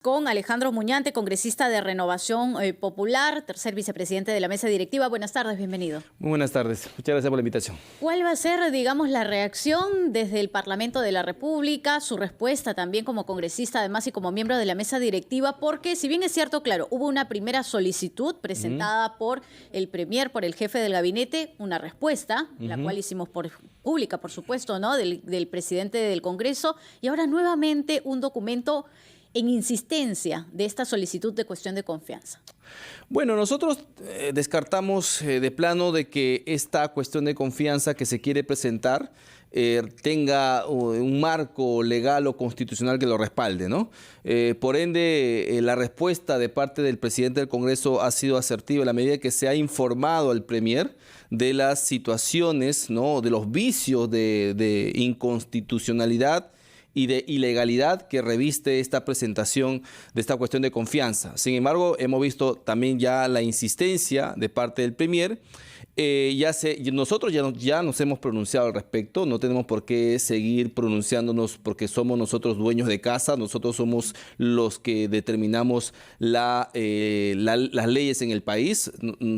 Con Alejandro Muñante, congresista de Renovación Popular, tercer vicepresidente de la mesa directiva. Buenas tardes, bienvenido. Muy buenas tardes, muchas gracias por la invitación. ¿Cuál va a ser, digamos, la reacción desde el Parlamento de la República, su respuesta también como congresista, además y como miembro de la mesa directiva? Porque si bien es cierto, claro, hubo una primera solicitud presentada por el Premier, por el jefe del gabinete, una respuesta, la cual hicimos pública, por supuesto, ¿no? del presidente del Congreso, y ahora nuevamente un documento en insistencia de esta solicitud de cuestión de confianza. Bueno, nosotros descartamos de plano de que esta cuestión de confianza que se quiere presentar tenga un marco legal o constitucional que lo respalde, ¿no? Por ende, la respuesta de parte del presidente del Congreso ha sido asertiva en la medida que se ha informado al Premier de las situaciones, ¿no?, de los vicios de inconstitucionalidad y de ilegalidad que reviste esta presentación de esta cuestión de confianza. Sin embargo, hemos visto también ya la insistencia de parte del Premier. Nosotros ya nos hemos pronunciado al respecto, no tenemos por qué seguir pronunciándonos porque somos nosotros dueños de casa, nosotros somos los que determinamos las leyes en el país,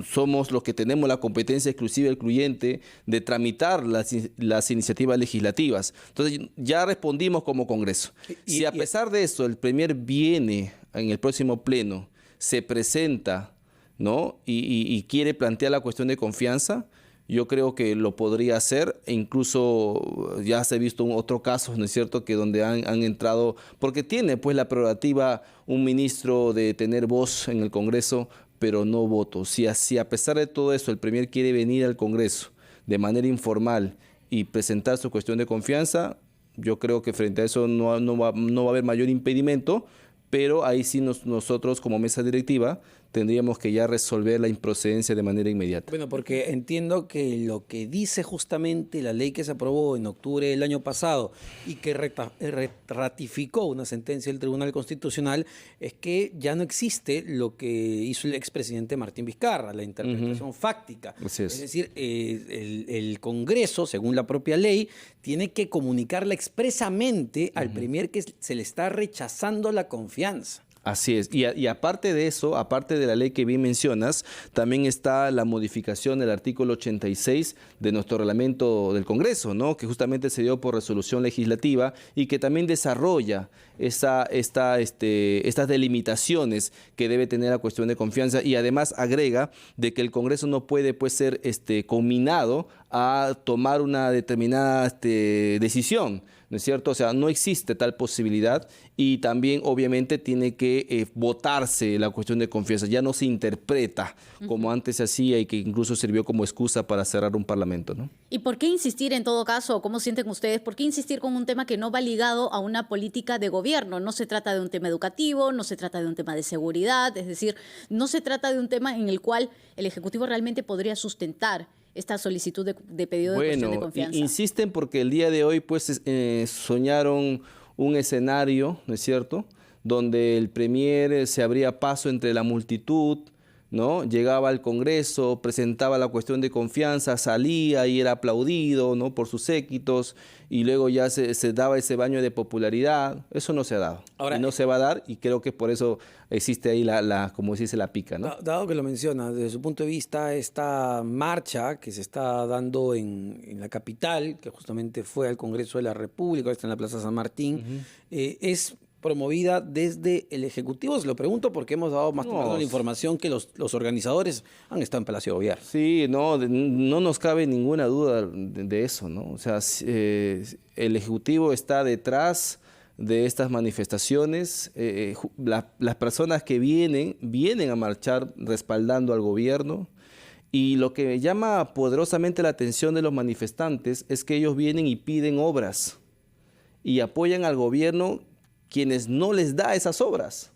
somos los que tenemos la competencia exclusiva y excluyente de tramitar las iniciativas legislativas. Entonces ya respondimos como Congreso. Si a pesar de eso el Premier viene en el próximo pleno, se presenta, ¿no?, y quiere plantear la cuestión de confianza, yo creo que lo podría hacer, e incluso ya se ha visto otro caso, ¿no es cierto?, que donde han entrado, porque tiene pues la prerrogativa un ministro de tener voz en el Congreso, pero no voto. Si a pesar de todo eso el Premier quiere venir al Congreso de manera informal y presentar su cuestión de confianza, yo creo que frente a eso no va a haber mayor impedimento, pero ahí sí nosotros como mesa directiva tendríamos que ya resolver la improcedencia de manera inmediata. Bueno, porque entiendo que lo que dice justamente la ley que se aprobó en octubre del año pasado y que ratificó una sentencia del Tribunal Constitucional es que ya no existe lo que hizo el expresidente Martín Vizcarra, la interpretación fáctica. Es decir, el Congreso, según la propia ley, tiene que comunicarle expresamente al Premier que se le está rechazando la confianza. Así es. Y aparte de eso, aparte de la ley que bien mencionas, también está la modificación del artículo 86 de nuestro reglamento del Congreso, ¿no?, que justamente se dio por resolución legislativa y que también desarrolla estas delimitaciones que debe tener la cuestión de confianza, y además agrega de que el Congreso no puede pues ser conminado a tomar una determinada decisión, ¿no es cierto? O sea, no existe tal posibilidad, y también obviamente tiene que votarse la cuestión de confianza. Ya no se interpreta como antes se hacía y que incluso sirvió como excusa para cerrar un parlamento, ¿no? ¿Y por qué insistir en todo caso? ¿Cómo sienten ustedes? ¿Por qué insistir con un tema que no va ligado a una política de gobierno? No se trata de un tema educativo, no se trata de un tema de seguridad, es decir, no se trata de un tema en el cual el Ejecutivo realmente podría sustentar esta solicitud de pedido de cuestión de confianza. Insisten porque el día de hoy pues soñaron un escenario, ¿no es cierto?, donde el Premier se abría paso entre la multitud, ¿no?, llegaba al Congreso, presentaba la cuestión de confianza, salía y era aplaudido, ¿no?, por sus séquitos, y luego ya se daba ese baño de popularidad. Eso no se ha dado. Ahora, y no se va a dar, y creo que por eso existe ahí como se dice, la pica, ¿no? Dado que lo menciona, desde su punto de vista, esta marcha que se está dando en la capital, que justamente fue al Congreso de la República, está en la Plaza San Martín, es promovida desde el Ejecutivo. Se lo pregunto porque hemos dado más temprano la información que los organizadores han estado en Palacio de Gobierno. Sí, no nos cabe ninguna duda de eso, ¿no? O sea, el Ejecutivo está detrás de estas manifestaciones. Las personas que vienen a marchar respaldando al gobierno, y lo que llama poderosamente la atención de los manifestantes es que ellos vienen y piden obras y apoyan al gobierno quienes no les da esas obras,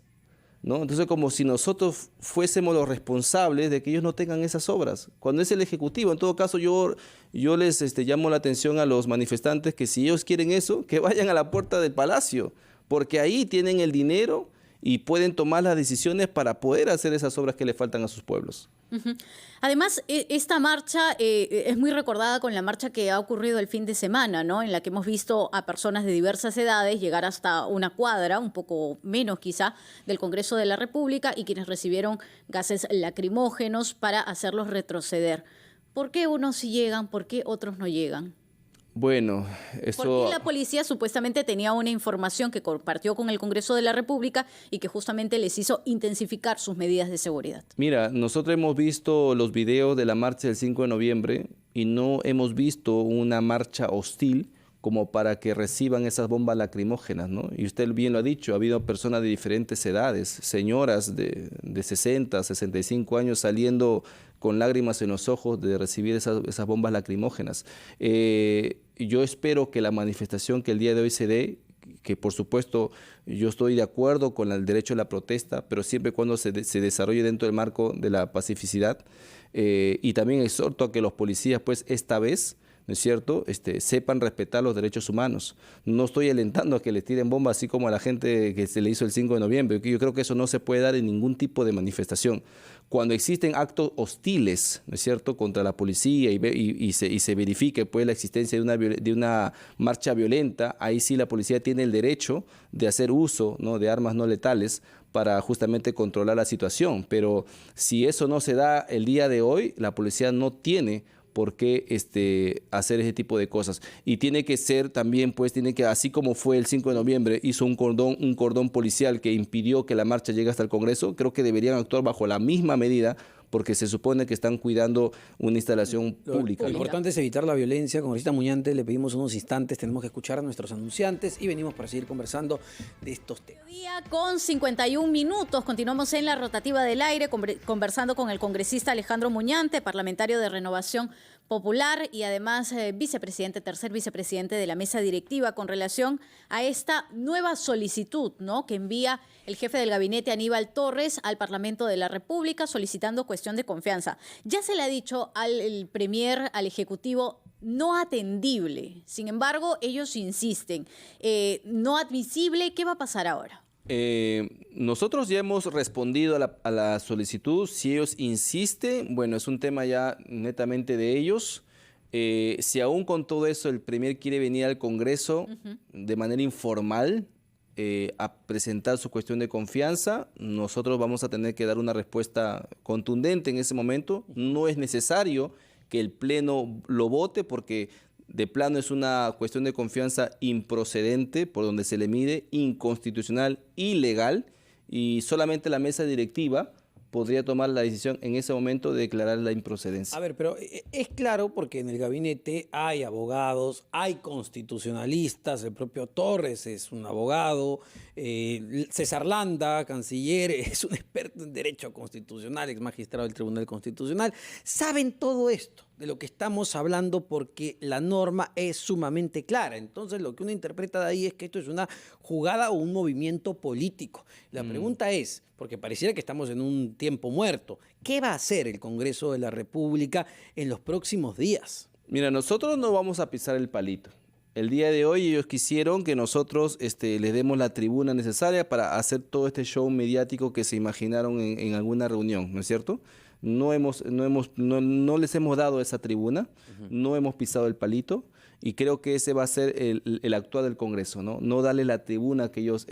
¿no? Entonces, como si nosotros fuésemos los responsables de que ellos no tengan esas obras, cuando es el Ejecutivo. En todo caso, yo les llamo la atención a los manifestantes que si ellos quieren eso, que vayan a la puerta del Palacio, porque ahí tienen el dinero y pueden tomar las decisiones para poder hacer esas obras que le faltan a sus pueblos. Además, esta marcha es muy recordada con la marcha que ha ocurrido el fin de semana, ¿no? En la que hemos visto a personas de diversas edades llegar hasta una cuadra, un poco menos quizá, del Congreso de la República y quienes recibieron gases lacrimógenos para hacerlos retroceder. ¿Por qué unos sí llegan, por qué otros no llegan? Bueno, eso... Porque la policía supuestamente tenía una información que compartió con el Congreso de la República y que justamente les hizo intensificar sus medidas de seguridad. Mira, nosotros hemos visto los videos de la marcha del 5 de noviembre y no hemos visto una marcha hostil como para que reciban esas bombas lacrimógenas, ¿no? Y usted bien lo ha dicho, ha habido personas de diferentes edades, señoras de 60, 65 años saliendo con lágrimas en los ojos de recibir esas bombas lacrimógenas. Yo espero que la manifestación que el día de hoy se dé, que por supuesto yo estoy de acuerdo con el derecho a la protesta, pero siempre y cuando se desarrolle dentro del marco de la pacificidad, y también exhorto a que los policías, pues esta vez, ¿no es cierto?, sepan respetar los derechos humanos. No estoy alentando a que les tiren bombas así como a la gente que se le hizo el 5 de noviembre. Yo creo que eso no se puede dar en ningún tipo de manifestación. Cuando existen actos hostiles, ¿no es cierto?, contra la policía y se verifique pues la existencia de una marcha violenta, ahí sí la policía tiene el derecho de hacer uso, ¿no?, de armas no letales para justamente controlar la situación. Pero si eso no se da el día de hoy, la policía no tiene por qué hacer ese tipo de cosas. Y tiene que ser también, pues, así como fue el 5 de noviembre, hizo un cordón policial que impidió que la marcha llegue hasta el Congreso, creo que deberían actuar bajo la misma medida, porque se supone que están cuidando una instalación pública. Lo importante es evitar la violencia. Congresista Muñante, le pedimos unos instantes, tenemos que escuchar a nuestros anunciantes y venimos para seguir conversando de estos temas. Día con 51 minutos, continuamos en la rotativa del aire conversando con el congresista Alejandro Muñante, parlamentario de Renovación Popular y además tercer vicepresidente de la mesa directiva, con relación a esta nueva solicitud, ¿no?, que envía el jefe del gabinete Aníbal Torres al Parlamento de la República solicitando cuestión de confianza. Ya se le ha dicho al premier, al Ejecutivo, no atendible. Sin embargo, ellos insisten, no admisible. ¿Qué va a pasar ahora? Nosotros ya hemos respondido a la solicitud. Si ellos insisten, bueno, es un tema ya netamente de ellos. Si aún con todo eso el premier quiere venir al Congreso de manera informal a presentar su cuestión de confianza, nosotros vamos a tener que dar una respuesta contundente en ese momento. No es necesario que el Pleno lo vote porque de plano es una cuestión de confianza improcedente, por donde se le mide, inconstitucional, ilegal, y solamente la mesa directiva podría tomar la decisión en ese momento de declarar la improcedencia. A ver, pero es claro porque en el gabinete hay abogados, hay constitucionalistas, el propio Torres es un abogado, César Landa, canciller, es un experto en derecho constitucional, ex magistrado del Tribunal Constitucional. Saben todo esto de lo que estamos hablando porque la norma es sumamente clara. Entonces lo que uno interpreta de ahí es que esto es una jugada o un movimiento político. La pregunta es, porque pareciera que estamos en un tiempo muerto, ¿qué va a hacer el Congreso de la República en los próximos días? Mira, nosotros no vamos a pisar el palito. El día de hoy ellos quisieron que nosotros les demos la tribuna necesaria para hacer todo este show mediático que se imaginaron en alguna reunión, ¿no es cierto? No les hemos dado esa tribuna, no hemos pisado el palito y creo que ese va a ser el actuar del Congreso, ¿no? No darle la tribuna que ellos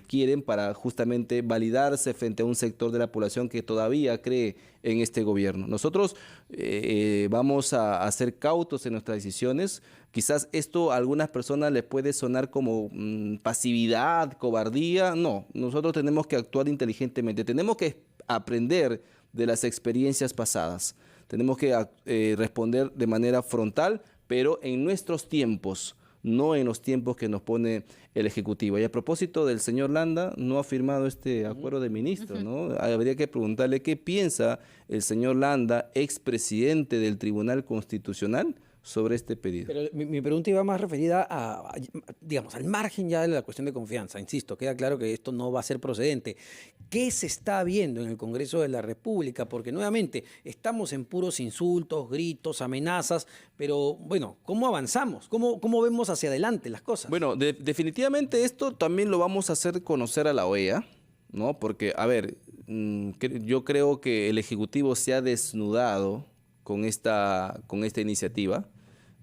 quieren para justamente validarse frente a un sector de la población que todavía cree en este gobierno. Nosotros vamos a ser cautos en nuestras decisiones. Quizás esto a algunas personas les puede sonar como pasividad, cobardía. No, nosotros tenemos que actuar inteligentemente, tenemos que aprender de las experiencias pasadas. Tenemos que responder de manera frontal, pero en nuestros tiempos, no en los tiempos que nos pone el Ejecutivo. Y a propósito del señor Landa, no ha firmado este acuerdo de ministros, ¿no? Habría que preguntarle qué piensa el señor Landa, expresidente del Tribunal Constitucional, sobre este pedido. Pero mi pregunta iba más referida digamos, al margen ya de la cuestión de confianza. Insisto, queda claro que esto no va a ser procedente. ¿Qué se está viendo en el Congreso de la República? Porque nuevamente estamos en puros insultos, gritos, amenazas, pero bueno, ¿cómo avanzamos? ¿Cómo vemos hacia adelante las cosas? Bueno, definitivamente esto también lo vamos a hacer conocer a la OEA. ¿no? Porque, a ver, yo creo que el Ejecutivo se ha desnudado con esta iniciativa,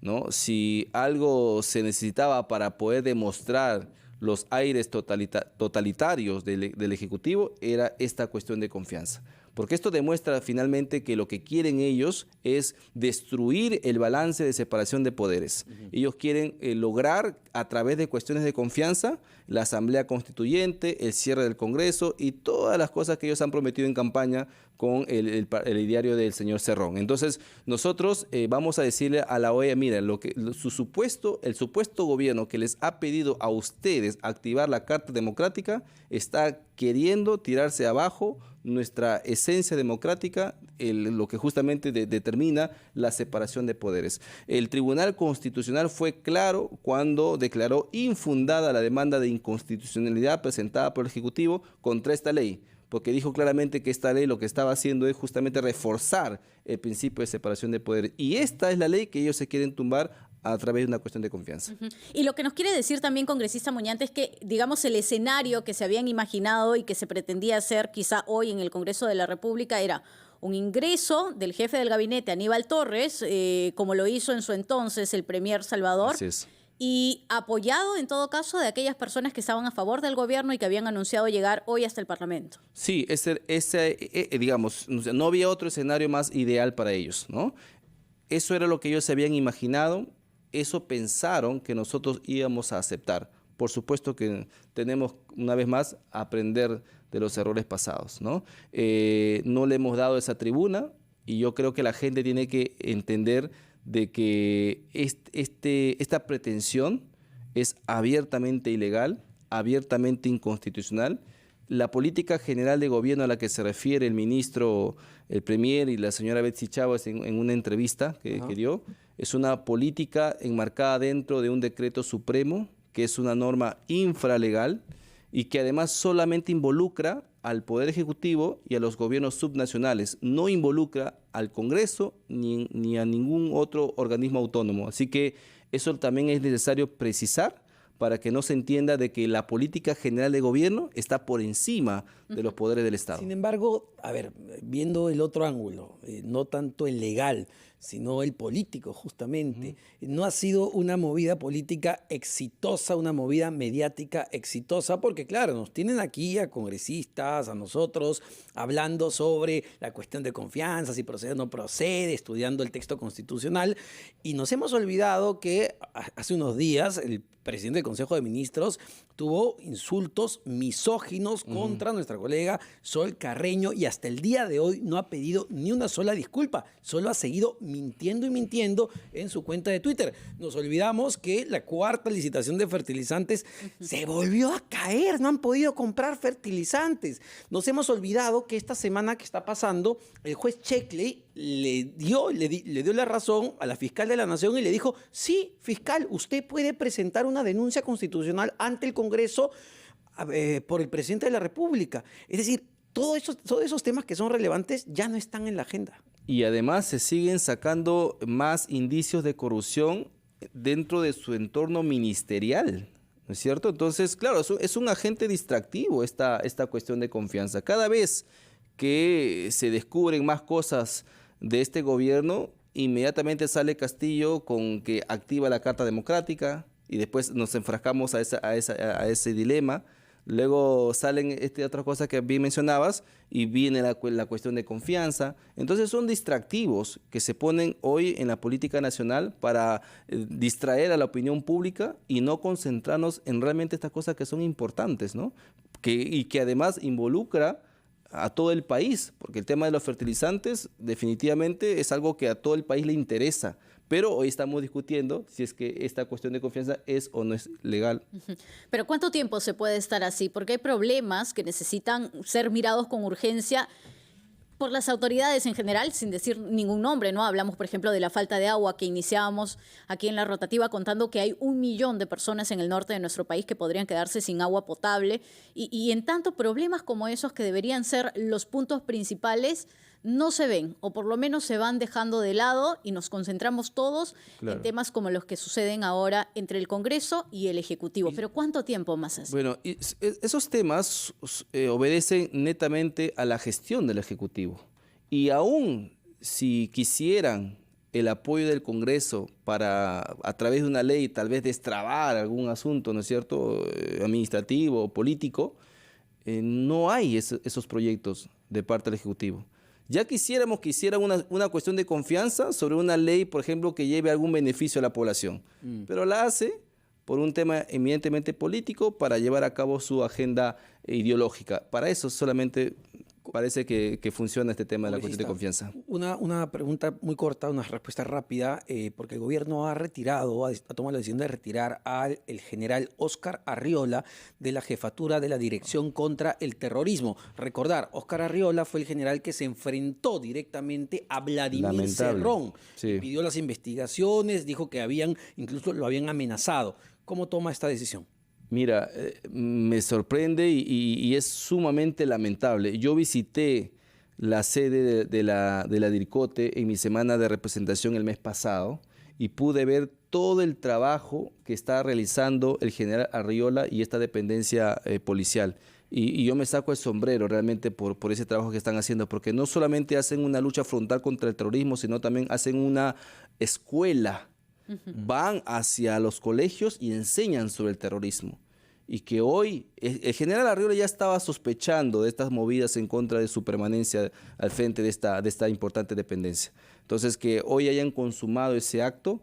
¿no? Si algo se necesitaba para poder demostrar los aires totalitarios del Ejecutivo, era esta cuestión de confianza. Porque esto demuestra finalmente que lo que quieren ellos es destruir el balance de separación de poderes. Ellos quieren lograr, a través de cuestiones de confianza, la Asamblea Constituyente, el cierre del Congreso y todas las cosas que ellos han prometido en campaña con el ideario del señor Cerrón. Entonces, nosotros vamos a decirle a la OEA, mira, el supuesto gobierno que les ha pedido a ustedes activar la Carta Democrática está queriendo tirarse abajo nuestra esencia democrática, lo que justamente determina la separación de poderes. El Tribunal Constitucional fue claro cuando declaró infundada la demanda de inconstitucionalidad presentada por el Ejecutivo contra esta ley, porque dijo claramente que esta ley lo que estaba haciendo es justamente reforzar el principio de separación de poderes. Y esta es la ley que ellos se quieren tumbar a través de una cuestión de confianza. Y lo que nos quiere decir también, congresista Muñante, es que, digamos, el escenario que se habían imaginado y que se pretendía hacer quizá hoy en el Congreso de la República era un ingreso del jefe del gabinete, Aníbal Torres, como lo hizo en su entonces el premier Salvador. Así es. Y apoyado, en todo caso, de aquellas personas que estaban a favor del gobierno y que habían anunciado llegar hoy hasta el Parlamento. Sí, digamos, no había otro escenario más ideal para ellos, ¿no? Eso era lo que ellos se habían imaginado, eso pensaron que nosotros íbamos a aceptar. Por supuesto que tenemos, una vez más, aprender de los errores pasados, ¿no? No le hemos dado esa tribuna y yo creo que la gente tiene que entender de que esta pretensión es abiertamente ilegal, abiertamente inconstitucional. La política general de gobierno a la que se refiere el ministro, el premier y la señora Betsy Chávez en una entrevista que dio, es una política enmarcada dentro de un decreto supremo, que es una norma infralegal y que además solamente involucra al Poder Ejecutivo y a los gobiernos subnacionales, no involucra al Congreso ni a ningún otro organismo autónomo. Así que eso también es necesario precisar para que no se entienda de que la política general de gobierno está por encima de los poderes del Estado. Sin embargo, a ver, viendo el otro ángulo, no tanto el legal, sino el político, justamente, no ha sido una movida política exitosa, una movida mediática exitosa, porque claro, nos tienen aquí a congresistas, a nosotros, hablando sobre la cuestión de confianza, si procede o no procede, estudiando el texto constitucional, y nos hemos olvidado que hace unos días el presidente del Consejo de Ministros tuvo insultos misóginos contra nuestra colega Sol Carreño y hasta el día de hoy no ha pedido ni una sola disculpa, solo ha seguido mintiendo y mintiendo en su cuenta de Twitter. Nos olvidamos que la cuarta licitación de fertilizantes se volvió a caer, no han podido comprar fertilizantes. Nos hemos olvidado que esta semana que está pasando, el juez Checkley le dio la razón a la fiscal de la Nación y le dijo, sí, fiscal, usted puede presentar una denuncia constitucional ante el Congreso por el presidente de la República. Es decir, todos esos temas que son relevantes ya no están en la agenda. Y además se siguen sacando más indicios de corrupción dentro de su entorno ministerial, ¿no es cierto? Entonces, claro, es un agente distractivo esta cuestión de confianza. Cada vez que se descubren más cosas de este gobierno, inmediatamente sale Castillo con que activa la Carta Democrática y después nos enfrascamos a ese dilema. Luego salen otras cosas que bien mencionabas y viene la cuestión de confianza. Entonces son distractivos que se ponen hoy en la política nacional para distraer a la opinión pública y no concentrarnos en realmente estas cosas que son importantes, ¿no? Y que además involucra a todo el país, porque el tema de los fertilizantes definitivamente es algo que a todo el país le interesa. Pero hoy estamos discutiendo si es que esta cuestión de confianza es o no es legal. Pero ¿cuánto tiempo se puede estar así? Porque hay problemas que necesitan ser mirados con urgencia por las autoridades en general, sin decir ningún nombre, ¿no? Hablamos, por ejemplo, de la falta de agua que iniciábamos aquí en la rotativa contando que hay 1 millón de personas en el norte de nuestro país que podrían quedarse sin agua potable y en tanto problemas como esos que deberían ser los puntos principales no se ven, o por lo menos se van dejando de lado y nos concentramos todos Claro. en temas como los que suceden ahora entre el Congreso y el Ejecutivo. Pero ¿cuánto tiempo más así? Bueno, esos temas obedecen netamente a la gestión del Ejecutivo. Y aún si quisieran el apoyo del Congreso para, a través de una ley, tal vez destrabar algún asunto, ¿no es cierto?, administrativo o político, no hay esos proyectos de parte del Ejecutivo. Ya quisiéramos que hicieran una cuestión de confianza sobre una ley, por ejemplo, que lleve algún beneficio a la población, pero la hace por un tema eminentemente político para llevar a cabo su agenda ideológica. Para eso solamente parece que funciona este tema de la cuestión de confianza. Una pregunta muy corta, una respuesta rápida, porque el gobierno ha tomado la decisión de retirar al el general Óscar Arriola de la jefatura de la Dirección contra el Terrorismo. Recordar, Óscar Arriola fue el general que se enfrentó directamente a Vladimir Lamentable. Cerrón. Sí. Pidió las investigaciones, dijo que incluso lo habían amenazado. ¿Cómo toma esta decisión? Mira, me sorprende y es sumamente lamentable. Yo visité la sede de la DIRCOTE en mi semana de representación el mes pasado y pude ver todo el trabajo que está realizando el general Arriola y esta dependencia policial. Y yo me saco el sombrero realmente por ese trabajo que están haciendo, porque no solamente hacen una lucha frontal contra el terrorismo, sino también hacen una escuela. Van hacia los colegios y enseñan sobre el terrorismo. Y que hoy el general Arriola ya estaba sospechando de estas movidas en contra de su permanencia al frente de esta importante dependencia. Entonces, que hoy hayan consumado ese acto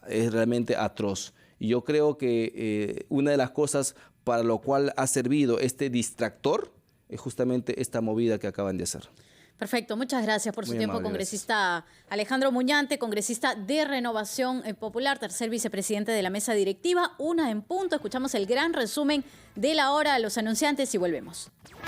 es realmente atroz. Y yo creo que una de las cosas para lo cual ha servido este distractor es justamente esta movida que acaban de hacer. Perfecto, muchas gracias por su Muy tiempo, amable, congresista Alejandro Muñante, congresista de Renovación Popular, tercer vicepresidente de la mesa directiva. 1:00 PM, escuchamos el gran resumen de la hora de los anunciantes y volvemos.